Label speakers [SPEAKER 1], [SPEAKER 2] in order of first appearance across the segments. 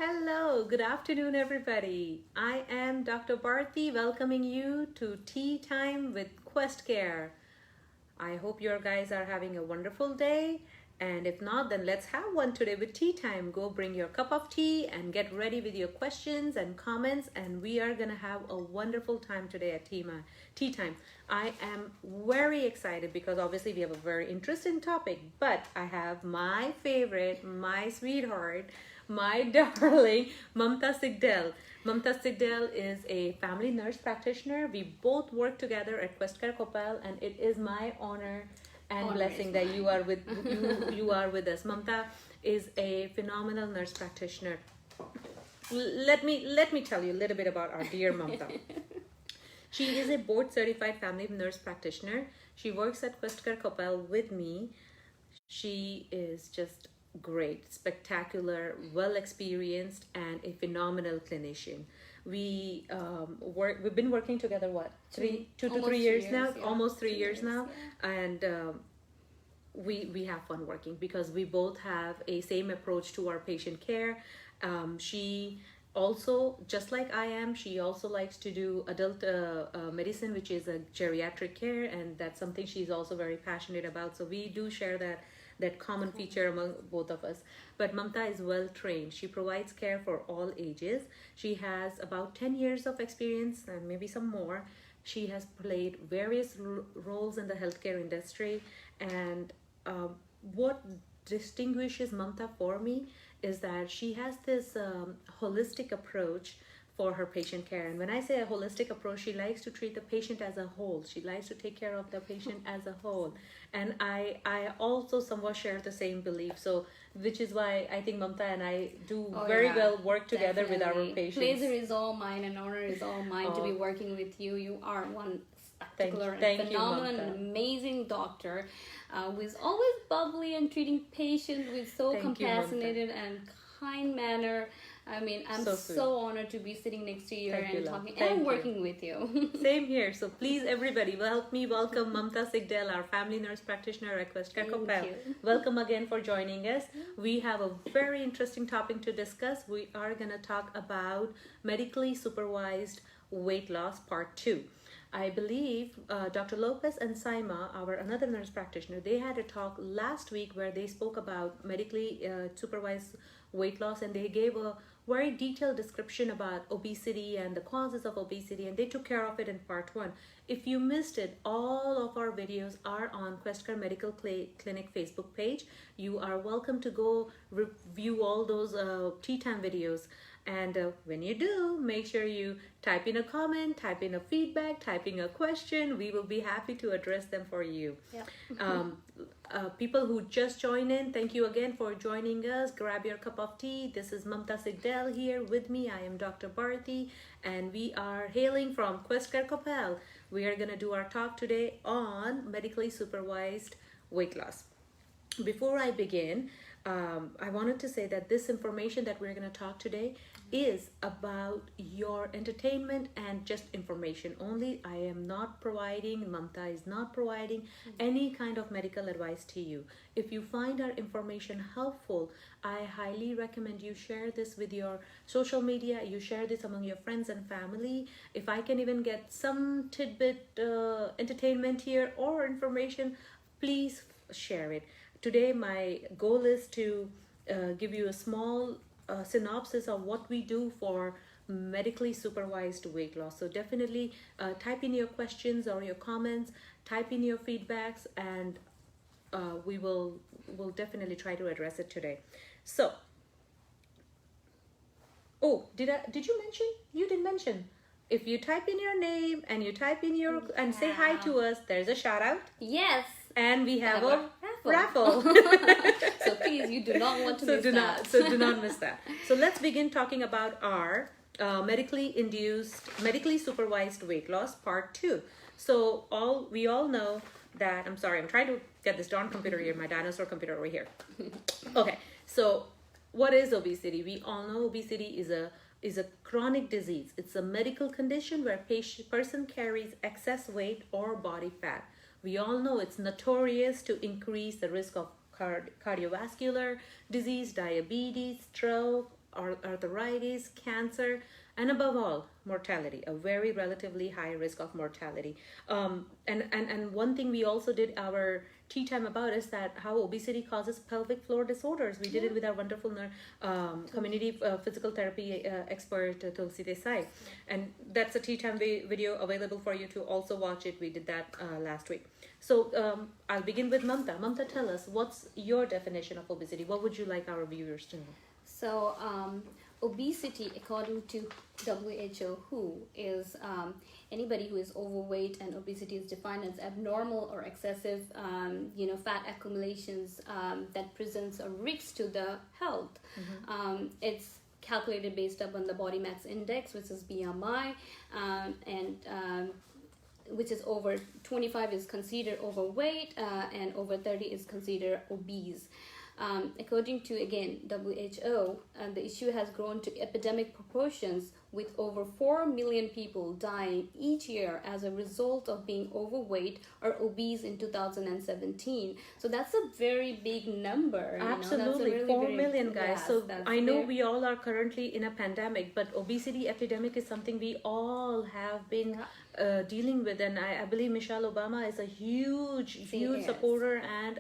[SPEAKER 1] Hello, good afternoon, everybody. I am Dr. Bharti welcoming you to Tea Time with Quest Care. I hope your guys are having a wonderful day. And if not, then let's have one today with tea time. Go bring your cup of tea and get ready with your questions and comments. And we are going to have a wonderful time today at tea time. I am very excited because obviously we have a very interesting topic. But I have my favorite, my sweetheart, my darling, Mamta Sigdel. Mamta Sigdel is a family nurse practitioner. We both work together at Quest Care Kopal, and it is my honor and blessing that you are with us. Mamta is a phenomenal nurse practitioner. Let me tell you a little bit about our dear Mamta. She is a board certified family nurse practitioner. She works at Quest Care Kopal with me. She is just great, spectacular, well experienced, and a phenomenal clinician. We've been working together two to 3 years now, yeah. Almost 3 years now, yeah. And we have fun working because we both have a same approach to our patient care. She also, just like I am, she also likes to do adult medicine, which is a geriatric care, and that's something she's also very passionate about. So we do share that common feature among both of us. But Mamta is well trained. She provides care for all ages. She has about 10 years of experience and maybe some more. She has played various roles in the healthcare industry. And what distinguishes Mamta for me is that she has this holistic approach for her patient care. And when I say a holistic approach, she likes to treat the patient as a whole. She likes to take care of the patient as a whole. And I also somewhat share the same belief. So, which is why I think Mamta and I do very well work together with our patients.
[SPEAKER 2] Pleasure is all mine and honor is all mine to be working with you. You are one spectacular and phenomenal and amazing doctor who is always bubbly and treating patients with so compassionate and kind manner. I mean, I'm so honored to be sitting next to you and talking and working with you.
[SPEAKER 1] Same here. So please, everybody, help me welcome Mamta Sigdel, our family nurse practitioner at Quest Care Kopal. Welcome again for joining us. We have a very interesting topic to discuss. We are going to talk about medically supervised weight loss part 2. I believe Dr. Lopez and Saima, our another nurse practitioner, they had a talk last week where they spoke about medically supervised weight loss, and they gave a very detailed description about obesity and the causes of obesity, and they took care of it in part 1. If you missed it, all of our videos are on Quest Care Medical Clinic Facebook page. You are welcome to go review all those tea time videos. And when you do, make sure you type in a comment, type in a feedback, type in a question. We will be happy to address them for you. Yep. People who just joined in, thank you again for joining us. Grab your cup of tea. This is Mamta Sigdel here with me. I am Dr. Bharti, and we are hailing from Quest Care Kopal. We are going to do our talk today on medically supervised weight loss. Before I begin, I wanted to say that this information that we're going to talk today is about your entertainment and just information only. I am not providing, Mamta is not providing any kind of medical advice to you. If you find our information helpful, I highly recommend you share this with your social media. You share this among your friends and family. If I can even get some tidbit entertainment here or information, please share it. Today, my goal is to give you a small synopsis of what we do for medically supervised weight loss. So definitely type in your questions or your comments, type in your feedbacks, and we'll definitely try to address it today. So, did you mention? You didn't mention. If you type in your name and you type in your and say hi to us, there's a shout out.
[SPEAKER 2] Yes.
[SPEAKER 1] And we have a raffle.
[SPEAKER 2] So please, you do not want to miss that.
[SPEAKER 1] So do not miss that. So let's begin talking about our medically supervised weight loss part 2. So we all know that, I'm sorry, I'm trying to get this darn computer here, my dinosaur computer over here. Okay, so what is obesity? We all know obesity is a chronic disease. It's a medical condition where person carries excess weight or body fat. We all know it's notorious to increase the risk of cardiovascular disease, diabetes, stroke, arthritis, cancer, and above all, mortality, a very relatively high risk of mortality. And one thing we also did our tea time about is that how obesity causes pelvic floor disorders. We did it with our wonderful community physical therapy expert Tulsi Desai, and that's a tea time video available for you to also watch it. We did that last week. So I'll begin with Mamta. Mamta, tell us, what's your definition of obesity? What would you like our viewers to know?
[SPEAKER 2] So obesity, according to WHO, is anybody who is overweight, and obesity is defined as abnormal or excessive, fat accumulations that presents a risk to the health. It's calculated based upon the body mass index, which is BMI, and which is over 25 is considered overweight, and over 30 is considered obese. According to, again, WHO, the issue has grown to epidemic proportions, with over 4 million people dying each year as a result of being overweight or obese in 2017. So that's a very big number.
[SPEAKER 1] Absolutely, really 4 million guys. Yes, so I know we all are currently in a pandemic, but obesity epidemic is something we all have been dealing with, and I believe Michelle Obama is a huge supporter, and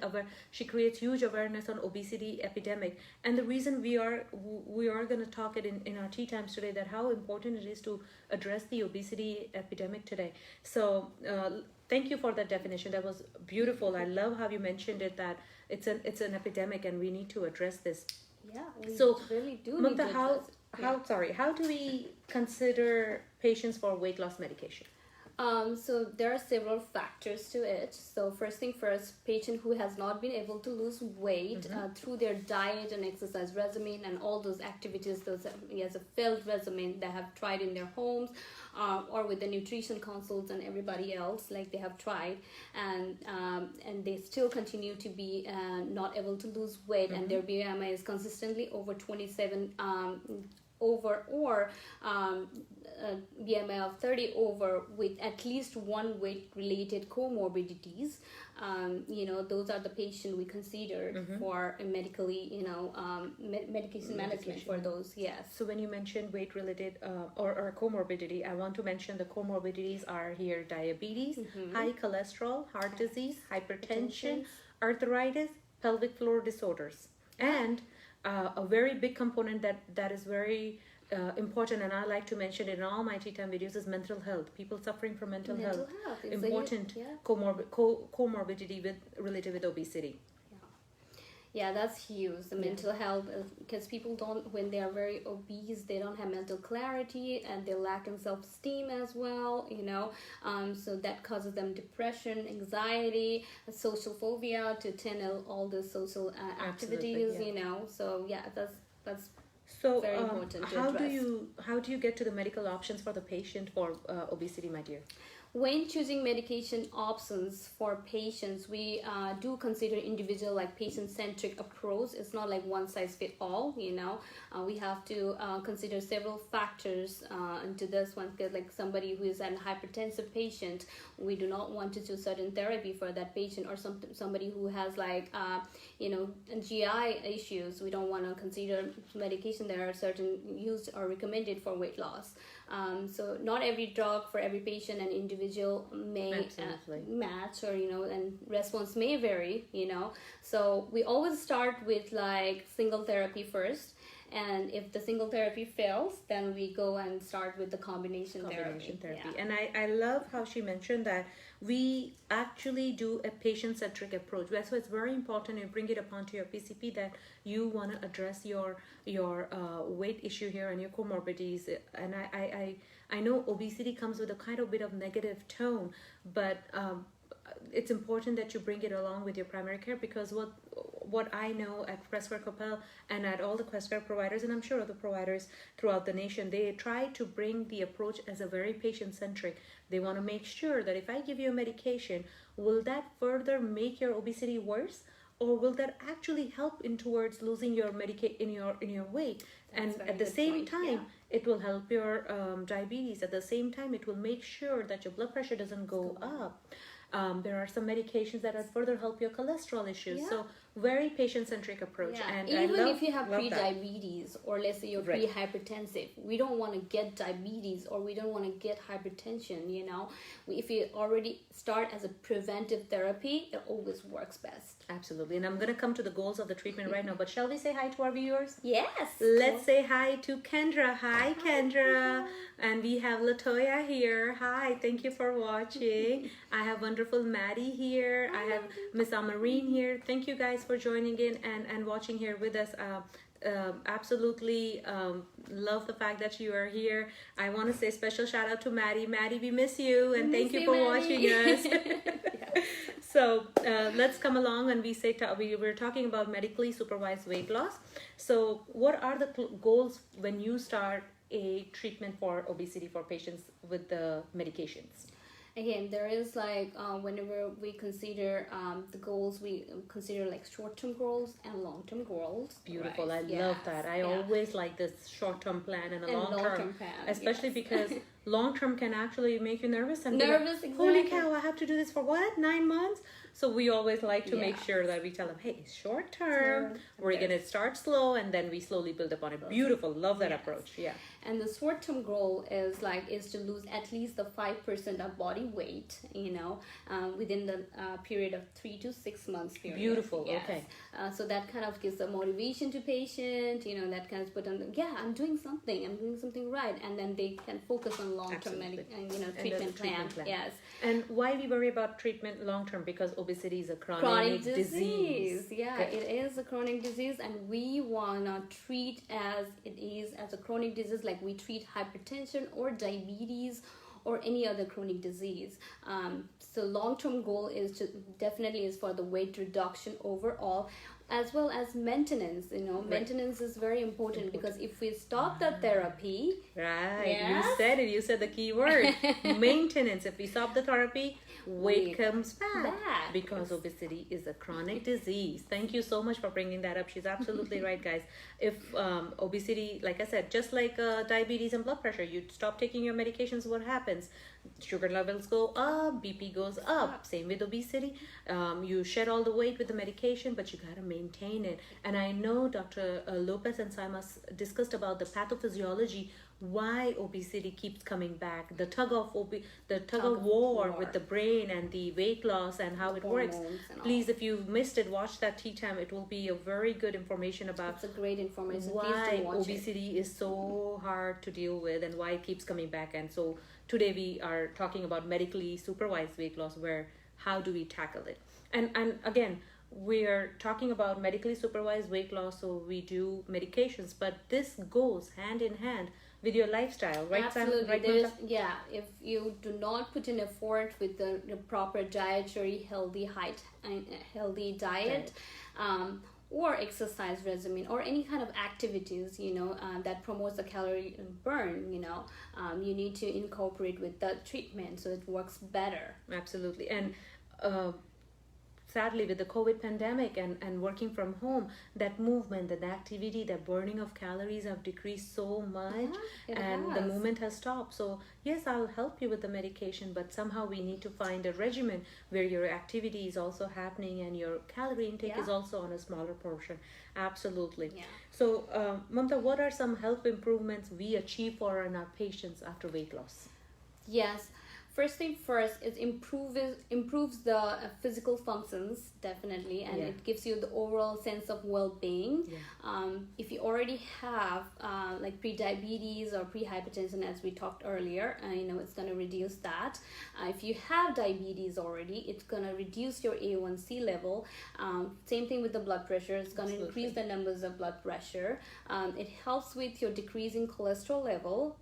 [SPEAKER 1] she creates huge awareness on obesity epidemic. And the reason we are going to talk it in our tea times today, that how important it is to address the obesity epidemic today. So thank you for that definition. That was beautiful. I love how you mentioned it, that it's an epidemic and we need to address this.
[SPEAKER 2] Yeah, we
[SPEAKER 1] so
[SPEAKER 2] really do.
[SPEAKER 1] Mamta, how do we consider patients for weight loss medication?
[SPEAKER 2] So there are several factors to it. So first thing first, patient who has not been able to lose weight through their diet and exercise regimen and all those activities, those as a failed regimen they have tried in their homes, or with the nutrition consults and everybody else, like they have tried, and they still continue to be not able to lose weight, and their BMI is consistently over 27 over, or BMI of 30 over, with at least one weight-related comorbidities. Those are the patient we consider for a medically, medication management for those. Yes.
[SPEAKER 1] So when you mention weight-related or comorbidity, I want to mention the comorbidities are here: diabetes, high cholesterol, heart disease, hypertension, arthritis, pelvic floor disorders, and a very big component that is very important, and I like to mention it in all my tea time videos, is mental health. People suffering from mental health. Important comorbidity related with obesity.
[SPEAKER 2] Yeah, that's huge. The mental health, because people don't, when they are very obese, they don't have mental clarity, and they lack in self-esteem as well, so that causes them depression, anxiety, social phobia, to attend all the social activities, so that's
[SPEAKER 1] so
[SPEAKER 2] very important to
[SPEAKER 1] how
[SPEAKER 2] address.
[SPEAKER 1] How do you get to the medical options for the patient for obesity, my dear?
[SPEAKER 2] When choosing medication options for patients, we do consider individual, like patient-centric approach. It's not like one size fit all. We have to consider several factors into this one. Because like somebody who is an hypertensive patient, we do not want to choose certain therapy for that patient, or somebody who has like GI issues. We don't want to consider medication that are certain used or recommended for weight loss. So not every drug for every patient and individual may match, or and response may vary. So we always start with like single therapy first, and if the single therapy fails, then we go and start with the combination therapy.
[SPEAKER 1] Yeah. And I love how she mentioned that we actually do a patient-centric approach. So it's very important you bring it upon to your PCP that you want to address your weight issue here and your comorbidities. And I know obesity comes with a kind of bit of negative tone, but it's important that you bring it along with your primary care, because what I know at Questcare Capel and at all the Questcare providers, and I'm sure other providers throughout the nation, they try to bring the approach as a very patient-centric. They want to make sure that if I give you a medication, will that further make your obesity worse, or will that actually help in towards losing your in your weight? And at the same time, it will help your diabetes. At the same time, it will make sure that your blood pressure doesn't go up. There are some medications that will further help your cholesterol issues. So very patient-centric approach.
[SPEAKER 2] Yeah.
[SPEAKER 1] And
[SPEAKER 2] even if you have pre-diabetes, or let's say you're pre-hypertensive, we don't want to get diabetes or we don't want to get hypertension, you know. If you already start as a preventive therapy, it always works best.
[SPEAKER 1] Absolutely. And I'm going to come to the goals of the treatment right now, but shall we say hi to our viewers?
[SPEAKER 2] Yes.
[SPEAKER 1] Let's say hi to Kendra. Hi, Kendra. And we have Latoya here. Hi, thank you for watching. I have wonderful Maddie here. I have Miss Amarine here. Thank you guys for joining in and watching here with us. Absolutely love the fact that you are here. I want to say special shout out to Maddie. Maddie, we miss you, and thank you for watching us. So let's come along, and we were talking about medically supervised weight loss. So what are the goals when you start a treatment for obesity for patients with the medications?
[SPEAKER 2] Again, there is like whenever we consider the goals, we consider like short-term goals and long-term goals.
[SPEAKER 1] Beautiful. Right? I love that. I always like this short-term plan and a long-term plan, especially because long-term can actually make you nervous and
[SPEAKER 2] exactly.
[SPEAKER 1] Holy cow, I have to do this for what? 9 months? So we always like to make sure that we tell them, hey, short term, we're going to start slow, and then we slowly build upon it. Beautiful. Love that approach. Yeah.
[SPEAKER 2] And the short term goal is to lose at least the 5% of body weight, you know, within the period of 3 to 6 months period.
[SPEAKER 1] Beautiful. Yes. Okay.
[SPEAKER 2] So that kind of gives a motivation to patient, you know, that kind of put on, I'm doing something right. And then they can focus on long-term treatment plan. Yes.
[SPEAKER 1] And why we worry about treatment long-term? Because obesity is a chronic disease.
[SPEAKER 2] Yeah, it is a chronic disease, and we want to treat as it is as a chronic disease, like we treat hypertension or diabetes or any other chronic disease. So long-term goal is definitely for the weight reduction overall, as well as maintenance. You know, maintenance is very important because if we stop the therapy, you said the key word, maintenance. If we stop the therapy, weight comes back because obesity is a chronic disease. Thank you so much for bringing that up. She's absolutely right, guys. If obesity, like I said, just like diabetes and blood pressure, you stop taking your medications, what happens? Sugar levels go up, BP goes up. Same with obesity. You shed all the weight with the medication, but you gotta maintain it. And I know Dr. Lopez and Simas discussed about the pathophysiology, why obesity keeps coming back, the tug of war with the brain and the weight loss and how it works. Please, if you missed it, watch that tea time. It will be a very good information about it's a great information.
[SPEAKER 1] Why obesity is so hard to deal with and why it keeps coming back. And so today we are talking about medically supervised weight loss, where how do we tackle it? And again, we're talking about medically supervised weight loss, so we do medications, but this goes hand in hand with your lifestyle, right?
[SPEAKER 2] Absolutely. If you do not put in effort with the proper dietary healthy diet, or exercise regimen, or any kind of activities, you know, that promotes the calorie burn, you know, you need to incorporate with the treatment so it works better.
[SPEAKER 1] Absolutely. And sadly, with the COVID pandemic and working from home, that movement, that activity, that burning of calories have decreased so much, the movement has stopped. So yes, I'll help you with the medication, but somehow we need to find a regimen where your activity is also happening and your calorie intake is also on a smaller portion. Absolutely. Yeah. So Mamta, what are some health improvements we achieve for our patients after weight loss?
[SPEAKER 2] Yes. First thing first, it improves the physical functions, definitely, and it gives you the overall sense of well-being. If you already have like pre-diabetes or pre-hypertension, as we talked earlier, you know, it's going to reduce that. If you have diabetes already, it's going to reduce your A1C level. Same thing with the blood pressure. It's going to increase the numbers of blood pressure. It helps with your decreasing cholesterol level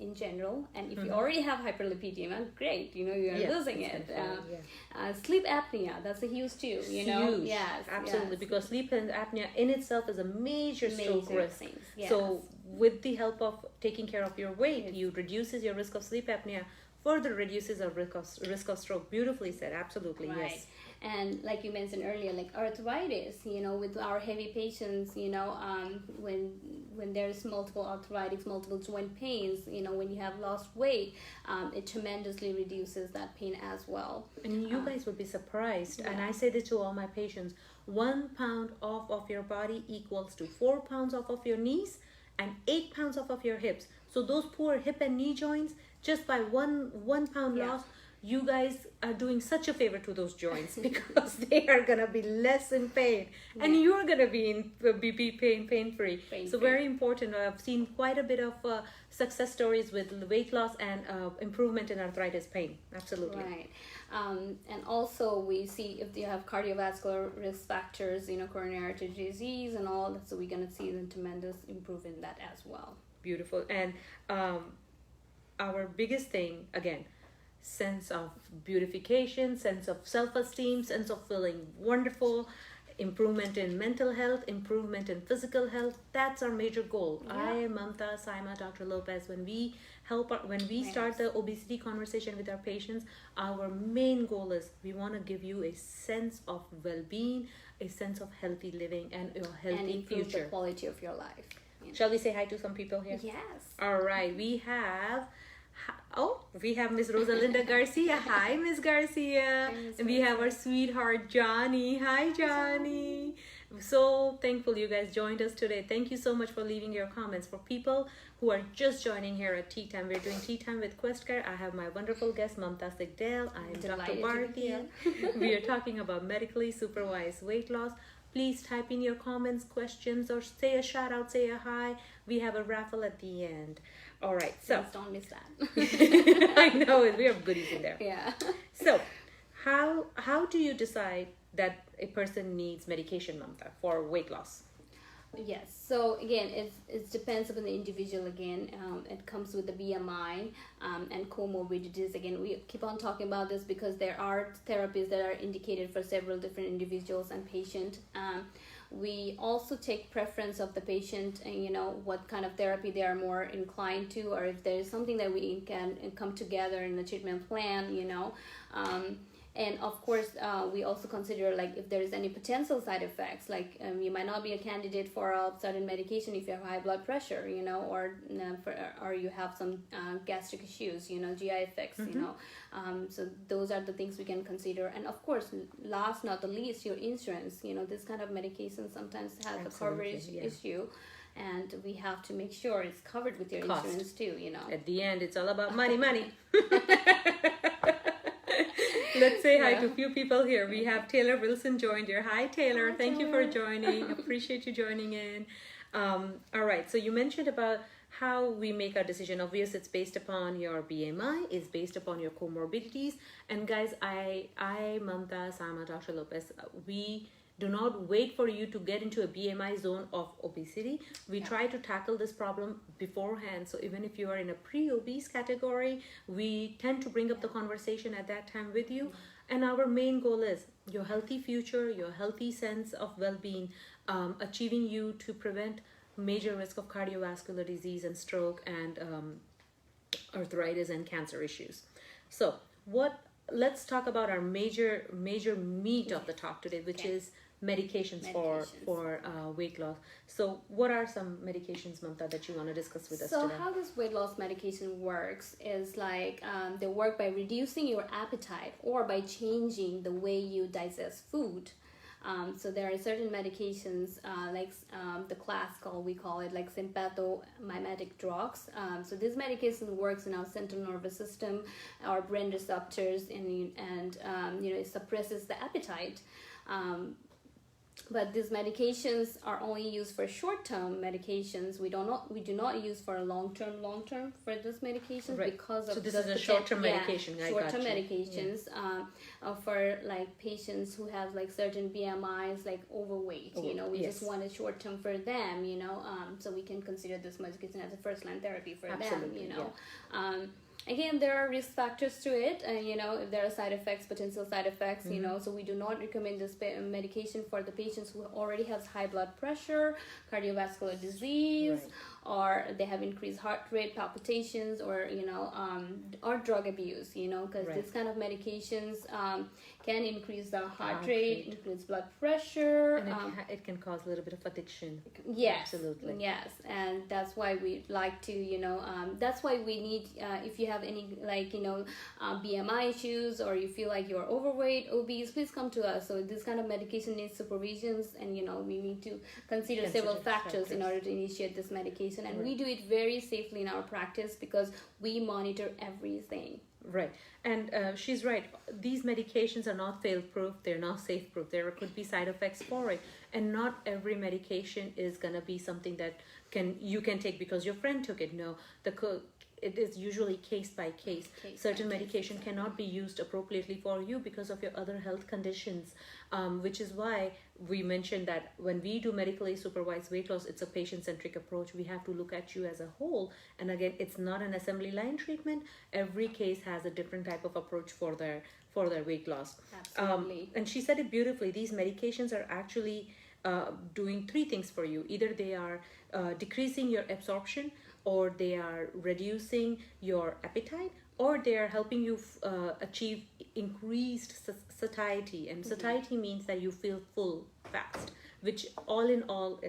[SPEAKER 2] in general. And if you already have hyperlipidemia, great, you know, you're losing it. Sleep apnea, that's a huge too, you know.
[SPEAKER 1] Huge. Yes, absolutely, because sleep apnea in itself is a major stroke risk. So with the help of taking care of your weight, you reduces your risk of sleep apnea, further reduces our risk of stroke. Beautifully said. Absolutely. Yes.
[SPEAKER 2] And like you mentioned earlier, like arthritis, you know, with our heavy patients, you know, when there's multiple arthritis, multiple joint pains, you know, when you have lost weight, it tremendously reduces that pain as well.
[SPEAKER 1] And you guys would be surprised, and I say this to all my patients, 1 pound off of your body equals to 4 pounds off of your knees and 8 pounds off of your hips. So those poor hip and knee joints, just by one pound loss, you guys are doing such a favor to those joints because they are gonna be less in pain, and you're gonna be pain free. So very important. I've seen quite a bit of success stories with weight loss and improvement in arthritis pain. Absolutely.
[SPEAKER 2] Right. And also we see if you have cardiovascular risk factors, coronary artery disease and all, so we're gonna see the tremendous improvement in that as well.
[SPEAKER 1] Beautiful. And our biggest thing, again, sense of beautification, sense of self-esteem, sense of feeling wonderful, improvement in mental health, improvement in physical health. That's our major goal. I, Mamta, Saima, Dr. Lopez, when we start the obesity conversation with our patients, our main goal is we want to give you a sense of well-being, a sense of healthy living, and a healthy
[SPEAKER 2] improve
[SPEAKER 1] future.
[SPEAKER 2] The quality of your life.
[SPEAKER 1] Shall we say hi to some people here?
[SPEAKER 2] Yes.
[SPEAKER 1] All right. We have Miss Rosalinda Garcia. Hi, Miss Garcia. And we have our sweetheart Johnny. Hi, Johnny. So thankful you guys joined us today. Thank you so much for leaving your comments. For people who are just joining here at Tea Time, we're doing Tea Time with QuestCare. I have my wonderful guest Mamta Sigdel. I am Dr. Bharti. We are talking about medically supervised weight loss. Please type in your comments, questions, or say a shout out, say a hi. We have a raffle at the end. All right, so
[SPEAKER 2] please don't miss that.
[SPEAKER 1] I know we have goodies in there.
[SPEAKER 2] Yeah.
[SPEAKER 1] So, how do you decide that a person needs medication, Mamta, for weight loss?
[SPEAKER 2] Yes. So again, it depends upon the individual. Again, it comes with the BMI and comorbidities. Again, we keep on talking about this because there are therapies that are indicated for several different individuals and patient. We also take preference of the patient and what kind of therapy they are more inclined to, or if there is something that we can come together in the treatment plan. And of course, we also consider like if there is any potential side effects, like you might not be a candidate for a certain medication if you have high blood pressure, or you have some gastric issues, GI effects, so those are the things we can consider. And of course, last not the least, your insurance. This kind of medication sometimes has a coverage issue. And we have to make sure it's covered with your insurance too,
[SPEAKER 1] At the end, it's all about money. Let's say hi to a few people here. We have Taylor Wilson joined here. Hi, Taylor. Thank you for joining. Appreciate you joining in. All right. So you mentioned about how we make our decision. Obviously, it's based upon your BMI. It's based upon your comorbidities. And guys, I Mamta, Sama, Dr. Lopez, we do not wait for you to get into a BMI zone of obesity. We try to tackle this problem beforehand. So even if you are in a pre-obese category, we tend to bring up the conversation at that time with you. And our main goal is your healthy future, your healthy sense of well-being, achieving you to prevent major risk of cardiovascular disease and stroke and arthritis and cancer issues. So let's talk about our major meat of the talk today, which is medications for weight loss. So what are some medications, Mamta, that you want to discuss with us today?
[SPEAKER 2] So how this weight loss medication works is like they work by reducing your appetite or by changing the way you digest food. So there are certain medications like the classical, we call it like sympathomimetic drugs. So this medication works in our central nervous system, our brain receptors, and it suppresses the appetite. But these medications are only used for short-term medications. We do not use for a long-term for this medications because of
[SPEAKER 1] so this is a short-term medication.
[SPEAKER 2] Short-term medications for like patients who have like certain BMIs, like overweight. We just want it short-term for them. So we can consider this medication as a first-line therapy for them. Again, there are risk factors to it, if there are side effects, potential side effects, so we do not recommend this medication for the patients who already have high blood pressure, cardiovascular disease, or they have increased heart rate, palpitations, or drug abuse, because this kind of medications can increase the heart rate, increase blood pressure.
[SPEAKER 1] And it can cause a little bit of addiction.
[SPEAKER 2] Yes.
[SPEAKER 1] Absolutely.
[SPEAKER 2] Yes. And that's why we like to, that's why we need, if you have any BMI issues, or you feel like you're overweight, obese, please come to us. So this kind of medication needs supervisions, and we need to consider several factors in order to initiate this medication. And we do it very safely in our practice because we monitor everything.
[SPEAKER 1] Right. And she's right. These medications are not fail-proof. They're not safe-proof. There could be side effects for it. And not every medication is going to be something that you can take because your friend took it. No, it is usually case by case. Certain medication cannot be used appropriately for you because of your other health conditions, which is why we mentioned that when we do medically supervised weight loss, it's a patient-centric approach. We have to look at you as a whole. And again, it's not an assembly line treatment. Every case has a different type of approach for their weight loss.
[SPEAKER 2] Absolutely.
[SPEAKER 1] And she said it beautifully. These medications are actually doing three things for you. Either they are decreasing your absorption, or they are reducing your appetite, or they are helping you achieve increased satiety. And satiety means that you feel full fast, which all in all,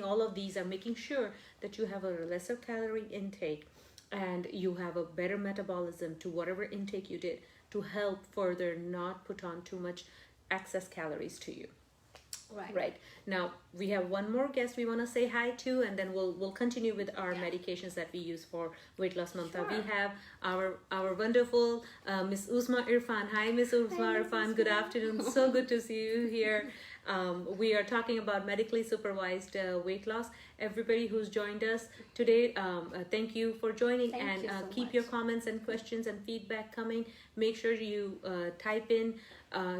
[SPEAKER 1] all of these are making sure that you have a lesser calorie intake and you have a better metabolism to whatever intake you did, to help further not put on too much excess calories to you. Right. Now we have one more guest we want to say hi to, and then we'll continue with our medications that we use for weight loss, Mamta. We have our wonderful Miss Uzma Irfan. Hi, Miss Uzma Irfan. Good afternoon. So good to see you here. We are talking about medically supervised weight loss. Everybody who's joined us today, thank you for joining. Thank you so keep much. Your comments and questions and feedback coming. Make sure you type in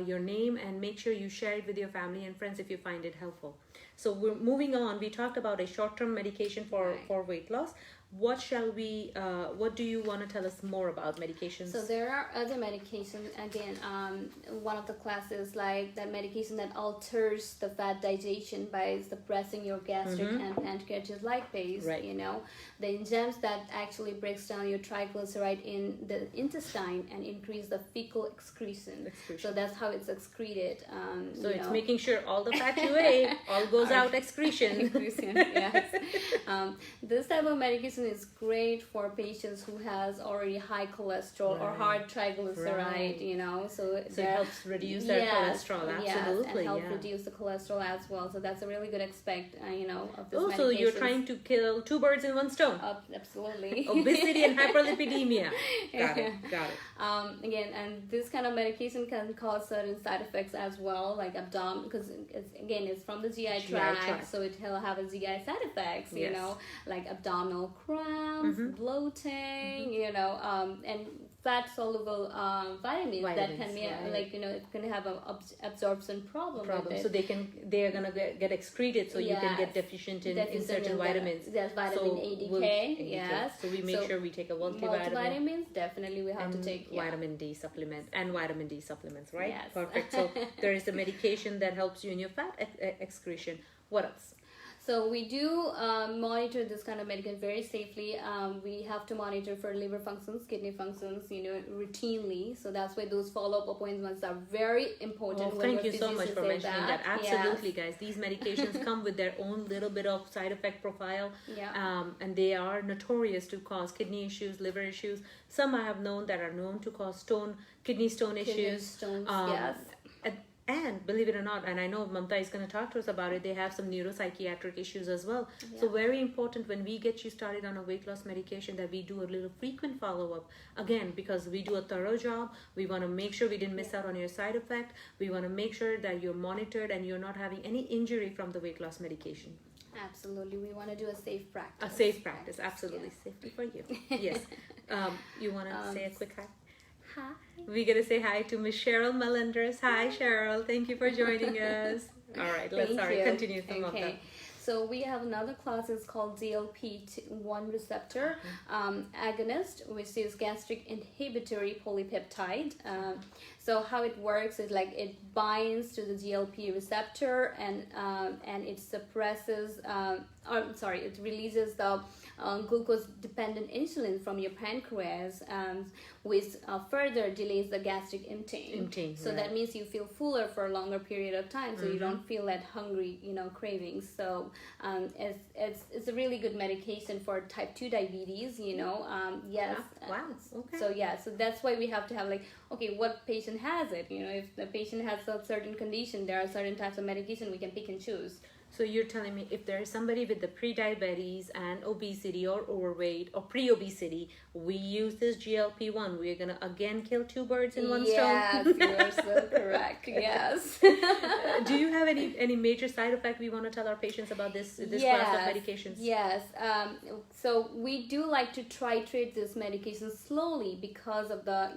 [SPEAKER 1] your name, and make sure you share it with your family and friends if you find it helpful. So we're moving on. We talked about a short-term medication for weight loss. What do you want to tell us more about medications?
[SPEAKER 2] So there are other medications. Again, one of the classes, like that medication that alters the fat digestion by suppressing your gastric and pancreatic lipase. The enzymes that actually breaks down your triglyceride in the intestine and increase the fecal excretion. So that's how it's excreted.
[SPEAKER 1] So it's making sure all the fat you ate all goes out excretion.
[SPEAKER 2] Yes. This type of medication is great for patients who has already high cholesterol or high triglyceride, so it helps
[SPEAKER 1] reduce their cholesterol. Absolutely.
[SPEAKER 2] And help reduce the cholesterol as well. So that's a really good aspect, of this
[SPEAKER 1] medication. You're trying to kill two birds in one stone.
[SPEAKER 2] Absolutely.
[SPEAKER 1] Obesity and hyperlipidemia. Got it.
[SPEAKER 2] Again, and this kind of medication can cause certain side effects as well, like abdomen, because it's from the GI tract, so it'll have a GI side effects, like abdominal cramps, bloating, and fat soluble vitamins that can be it can have an absorption problem.
[SPEAKER 1] So they are gonna get excreted, so you can get deficient in certain vitamins.
[SPEAKER 2] There's vitamin A, D,
[SPEAKER 1] So we make sure we take a multivitamin.
[SPEAKER 2] Multivitamins, definitely we have to take
[SPEAKER 1] vitamin D supplements, right? Yes. Perfect. So there is a medication that helps you in your fat excretion. What else?
[SPEAKER 2] So we do monitor this kind of medication very safely. We have to monitor for liver functions, kidney functions, routinely. So that's why those follow-up appointments are very important.
[SPEAKER 1] Thank you so much for mentioning that. Absolutely, guys. These medications come with their own little bit of side effect profile. And they are notorious to cause kidney issues, liver issues. Some I have known that are known to cause kidney stone issues. And believe it or not, and I know Mamta is going to talk to us about it, they have some neuropsychiatric issues as well. So very important when we get you started on a weight loss medication that we do a little frequent follow-up. Again, because we do a thorough job, we want to make sure we didn't miss out on your side effect. We want to make sure that you're monitored and you're not having any injury from the weight loss medication.
[SPEAKER 2] Absolutely. We want to do a safe practice.
[SPEAKER 1] A safe practice, absolutely. Safety for you. Yes. You want to say a quick hi?
[SPEAKER 2] Hi.
[SPEAKER 1] We're going to say hi to Miss Cheryl Melendres. Hi, Cheryl. Thank you for joining us. All right, let's continue.
[SPEAKER 2] Okay. So we have another class, it's called GLP-1 receptor agonist, which is gastric inhibitory polypeptide. So how it works is like it binds to the GLP receptor, and it suppresses, it releases the glucose-dependent insulin from your pancreas, which further delays the gastric emptying. So that means you feel fuller for a longer period of time, so you don't feel that hungry, cravings. So it's a really good medication for type 2 diabetes, yes.
[SPEAKER 1] Wow. Okay.
[SPEAKER 2] So that's why we have to have what patient has it. If the patient has a certain condition, there are certain types of medication we can pick and choose.
[SPEAKER 1] So you're telling me if there is somebody with the pre-diabetes and obesity or overweight or pre-obesity, we use this GLP-1, we're going to again kill two birds in one stone?
[SPEAKER 2] Yes, you are so correct. Yes.
[SPEAKER 1] Do you have any major side effect we want to tell our patients about this class of medications?
[SPEAKER 2] Yes. So we do like to titrate this medication slowly because of the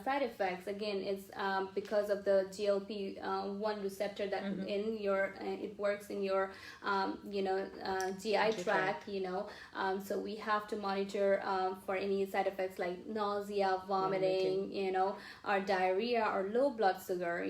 [SPEAKER 2] side effects. Again, it's because of the GLP-1 receptor that in your it works in your GI tract. So we have to monitor for any side effects like nausea, vomiting, or diarrhea or low blood sugar.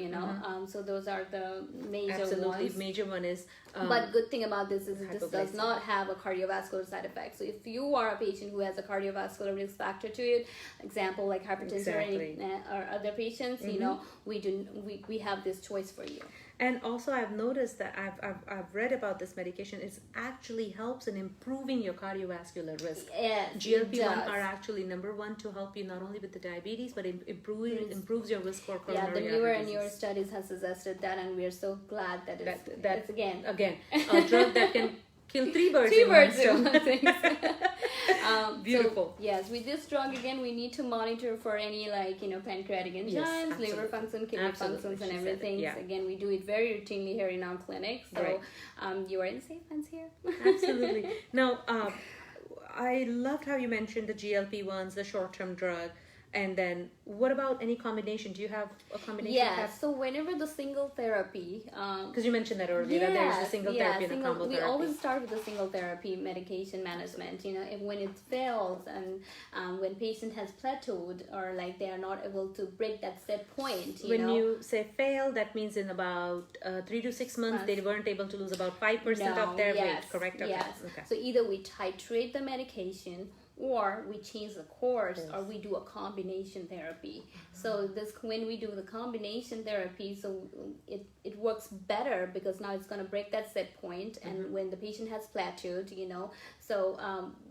[SPEAKER 2] So those are the major ones.
[SPEAKER 1] Major one is.
[SPEAKER 2] But good thing about this is this does not have a cardiovascular side effect. So if you are a patient who has a cardiovascular risk factor to it, example like hypertension or other patients, we have this choice for you.
[SPEAKER 1] And also, I've noticed that I've read about this medication. It actually helps in improving your cardiovascular risk.
[SPEAKER 2] Yes,
[SPEAKER 1] GLP-1 are actually number one to help you not only with the diabetes, but improves your risk for coronary artery disease.
[SPEAKER 2] The newer and newer studies have suggested that, and we are so glad that it's again
[SPEAKER 1] a drug that can kill three birds in one stone. Beautiful.
[SPEAKER 2] So, yes, with this drug again, we need to monitor for any pancreatic enzymes, liver function, kidney functions, and everything. So again, we do it very routinely here in our clinic. So you are in safe hands here.
[SPEAKER 1] Absolutely. Now, I loved how you mentioned the GLP-1s, the short-term drug. And then, what about any combination? Do you have a combination?
[SPEAKER 2] Yeah, so whenever the single therapy...
[SPEAKER 1] Because you mentioned that earlier, that there's a single therapy and a combo therapy.
[SPEAKER 2] We always start with the single therapy medication management. When it fails and when patient has plateaued or they are not able to break that set point.
[SPEAKER 1] When you say fail, that means in about 3 to 6 months, they weren't able to lose about 5% of their weight, correct?
[SPEAKER 2] Yes. Okay. So either we titrate the medication, or we change the course, or we do a combination therapy. So when we do the combination therapy, so it works better because now it's going to break that set point, and when the patient has plateaued, so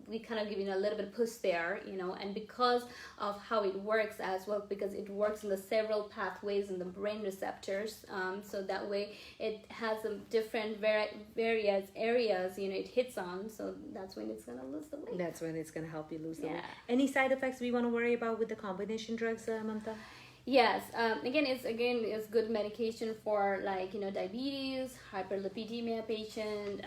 [SPEAKER 2] we kind of give a little bit of push there, and because of how it works as well, because it works in the several pathways in the brain receptors, so that way it has some different various areas, it hits on, so that's when it's going to lose the weight.
[SPEAKER 1] That's when it's going to help you lose the weight. Any side effects we want to worry about with the combination drugs, Mamta?
[SPEAKER 2] Yes, it's good medication for diabetes, hyperlipidemia patient,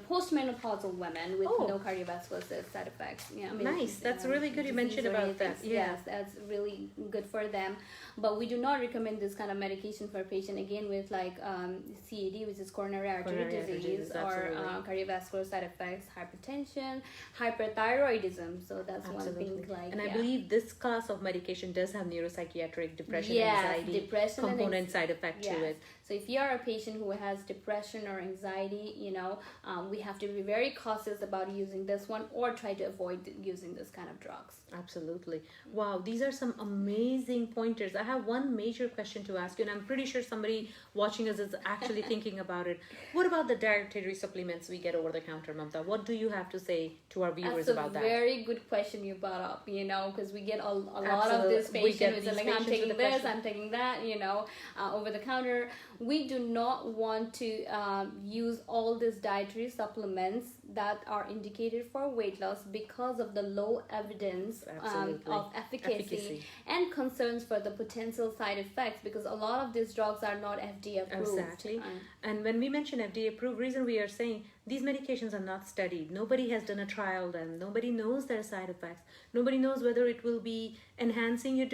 [SPEAKER 2] postmenopausal women with no cardiovascular side effects. Yeah,
[SPEAKER 1] nice. That's really good. You mentioned about that.
[SPEAKER 2] Yes, that's really good for them. But we do not recommend this kind of medication for a patient again with CAD, which is coronary artery disease, or cardiovascular side effects, hypertension, hyperthyroidism. So that's one thing.
[SPEAKER 1] And I believe this class of medication does have neuropsychiatric depression, anxiety,
[SPEAKER 2] depression
[SPEAKER 1] component side effect to it.
[SPEAKER 2] So if you are a patient who has depression or anxiety, we have to be very cautious about using this one or try to avoid using this kind of drugs.
[SPEAKER 1] Absolutely. Wow, these are some amazing pointers. I have one major question to ask you, and I'm pretty sure somebody watching us is actually thinking about it. What about the dietary supplements we get over the counter, Mamta? What do you have to say to our viewers about that?
[SPEAKER 2] That's a very good question you brought up, because we get a lot of this patients who I'm taking this, I'm taking that, over the counter. We do not want to use all these dietary supplements that are indicated for weight loss because of the low evidence of efficacy and concerns for the potential side effects, because a lot of these drugs are not FDA approved.
[SPEAKER 1] Exactly. And when we mention FDA approved, reason we are saying these medications are not studied. Nobody has done a trial on them. Nobody knows their side effects. Nobody knows whether it will be enhancing your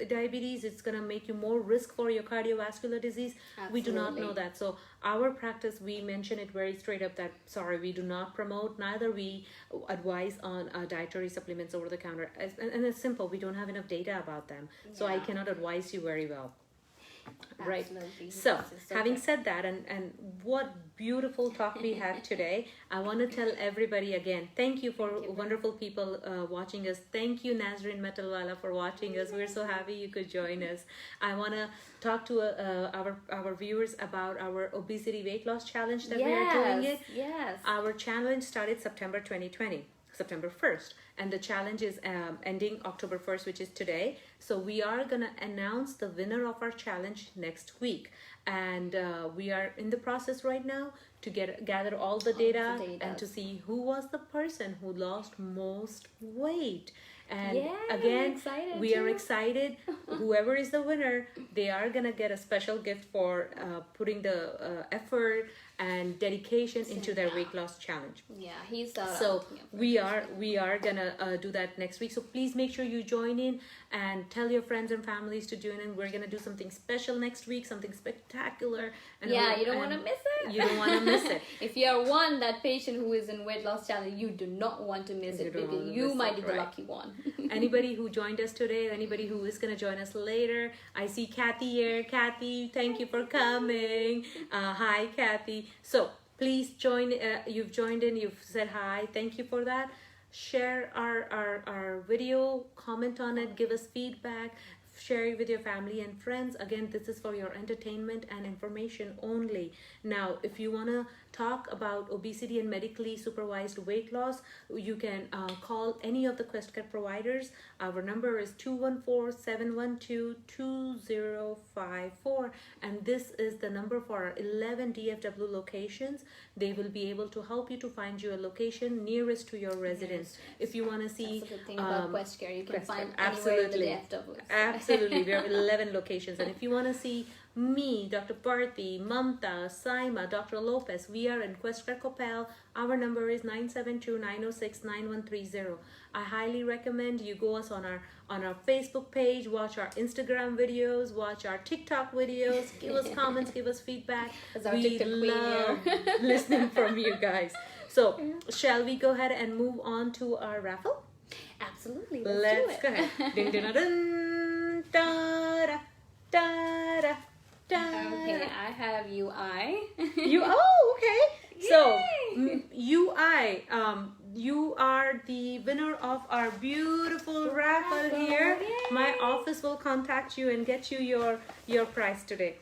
[SPEAKER 1] diabetes. It's going to make you more risk for your cardiovascular disease.
[SPEAKER 2] Absolutely.
[SPEAKER 1] we do not know that. So our practice, we mention it very straight up that, sorry, we do not promote, neither we advise on dietary supplements over the counter. And it's simple, we don't have enough data about them. So I cannot advise you very well. Right.
[SPEAKER 2] Absolutely.
[SPEAKER 1] So having said that, and what beautiful talk we had today, I want to tell everybody again, thank you for wonderful people watching us. Thank you, Nazrin Metalwala, for watching us. We're so happy you could join us. I want to talk to our viewers about our obesity weight loss challenge that we are doing it.
[SPEAKER 2] Yes.
[SPEAKER 1] Our challenge started September 2020. September 1st, and the challenge is ending October 1st, which is today. So we are gonna announce the winner of our challenge next week, and we are in the process right now to gather all the data and to see who was the person who lost most weight. And again, we are excited. Whoever is the winner, they are gonna get a special gift for putting the effort and dedication into their weight loss challenge.
[SPEAKER 2] Yeah, he's
[SPEAKER 1] so we are gonna do that next week. So please make sure you join in and tell your friends and families to join in. We're gonna do something special next week, something spectacular. And
[SPEAKER 2] you don't want to miss it.
[SPEAKER 1] You don't want to miss it.
[SPEAKER 2] If you are that patient who is in weight loss challenge, you do not want to miss it, because you might be the lucky one.
[SPEAKER 1] Anybody who joined us today, anybody who is going to join us later, I see Kathy here. Kathy, thank you for coming. Hi, Kathy. So please join. You've joined in. You've said hi. Thank you for that. Share our video. Comment on it. Give us feedback. Share it with your family and friends. Again, this is for your entertainment and information only. Now, if you want to talk about obesity and medically supervised weight loss, you can call any of the QuestCare providers. Our number is 214-712-2054, and this is the number for our 11 DFW locations. They will be able to help you to find you a location nearest to your residence. If you want to see,
[SPEAKER 2] that's a good thing about QuestCare. You can find
[SPEAKER 1] absolutely
[SPEAKER 2] anywhere in the DFW.
[SPEAKER 1] Absolutely, we have 11 locations, and if you want to see me, Dr. Bharti, Mamta, Saima, Dr. Lopez, we are in QuestCare Coppell. Our number is 972-906-9130. I highly recommend you go us on our Facebook page, watch our Instagram videos, watch our TikTok videos, give us comments, give us feedback. We love listening from you guys. So, shall we go ahead and move on to our raffle?
[SPEAKER 2] Absolutely.
[SPEAKER 1] Let's go ahead. Ding, ding, ding, da, da, da, da.
[SPEAKER 2] Okay, I have UI.
[SPEAKER 1] Okay. Yay! So, UI, you are the winner of our beautiful raffle here. Yay! My office will contact you and get you your prize today.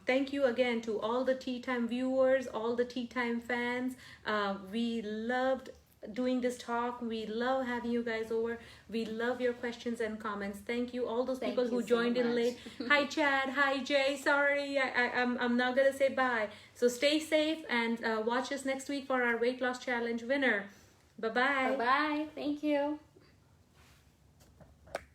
[SPEAKER 1] Thank you again to all the Tea Time viewers, all the Tea Time fans. We loved doing this talk. We love having you guys over. We love your questions and comments. Thank you, all those people who joined in late. Hi Chad, hi Jay. Sorry, I'm not gonna say bye. So stay safe and watch us next week for our weight loss challenge winner. Bye bye.
[SPEAKER 2] Bye bye. Thank you.